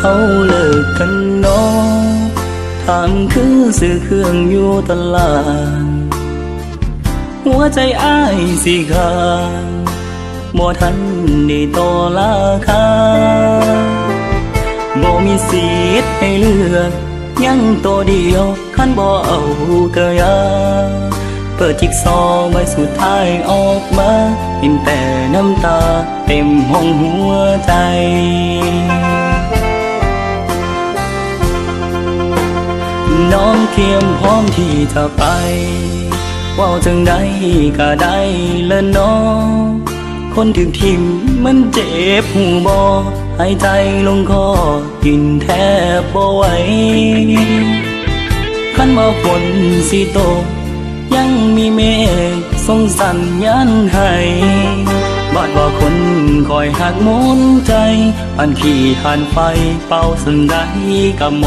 เขาเลิกกันเนาะถามคือซื้อเครื่องอยู่ตลาดหัวใจอ้ายสิขาดบ่ทันได้ต่อราคาบ่มีสิทธิ์ให้เลือกยังตัวเดียวคันบ่เอาก็อย่าเปิดจิ๊กซอว์ใบสุดท้ายออกมาเห็นแต่น้ำตาเต็มห้องหัวใจน้องเทียมพร้อมที่จะไปว่าจังใดก็ได้ละน้องคนถึงทิมมันเจ็บหูบ่หายใจลงคอกินแทบบ่ไหวคันว่าฝนสิตกยังมีเมฆส่งสัญญาณให้บาดว่าคนคอยหักหมุนใจอันขี่ทานไฟเป่าสันใดกับโม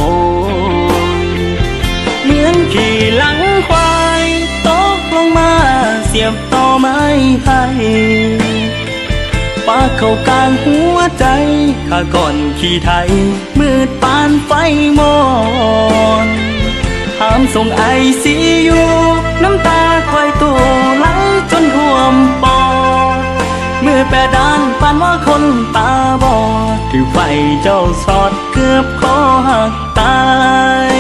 เหมือนขี่หลังควายตกลงมาเสียบต่อไม้ไผ่ปากเข้ากลางหัวใจข้าก่อนขี่ไทยมืดปานไฟมอนห้ามส่งไอซียูน้ำตาคอยตัวไหลจนท่วมปอดมือแปรด้านปานว่าคนตาบอดถือไฟเจ้าสอดเกือบคอหักตาย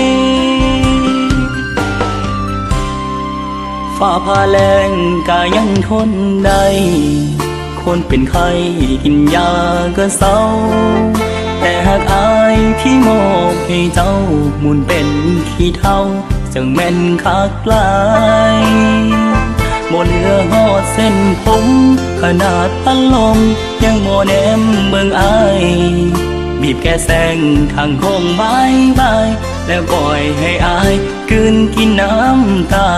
ฝ่าพาแรงกายังทนได้คนเป็นไข้กินยาก็เศร้าแต่หากอายที่มอบให้เจ้ามุนเป็นขี้เท่าจังแม่นคักหลายบ่เหลือหอดเส้นผมขนาดพัดลมยังบ่แนมเบิ่งอายบีบแก้แสงทางโค้งบายบายแล้วปล่อยให้อายกลืนกินน้ำตา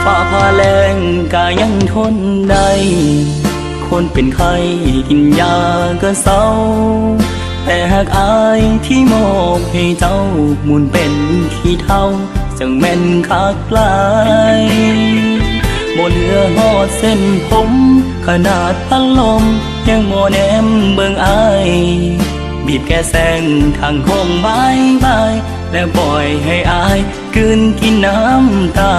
ฝ่าพาแรงกายังทนได้คนเป็นไข้กินยาก็เศร้าแต่หากอายที่มอบให้เจ้ามุนเป็นขี้เท่าจังแม่นคักหลายบ่เหลือหอดเส้นผมขนาดพัดลมยังบ่แนมเบิ่งอายบีบแก้แสงทางโค้งบายบายแล้วปล่อยให้อายกลืนกินน้ำตา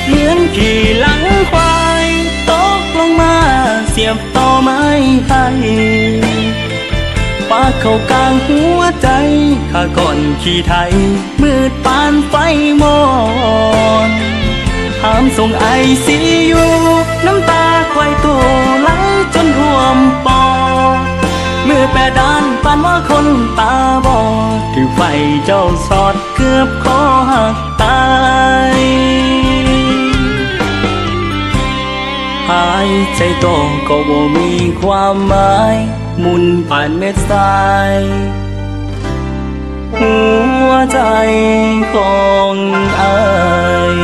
เหมือนขี่หลังควายตกลงมาเสียบต่อไม้ไผ่ปากเข้ากลางหัวใจข้าก่อนขี่ไทยมืดปานไฟมอนห้ามส่งไอซียูน้ำตาควายตัวไหลจนท่วมปอดมือแปรด้านปานว่าคนตาบอดถือไฟเจ้าสอดเกือบคอหักตายหายใจโตก็บ่มีความหมายมุนผ่านเม็ดทรายหัวใจของอาย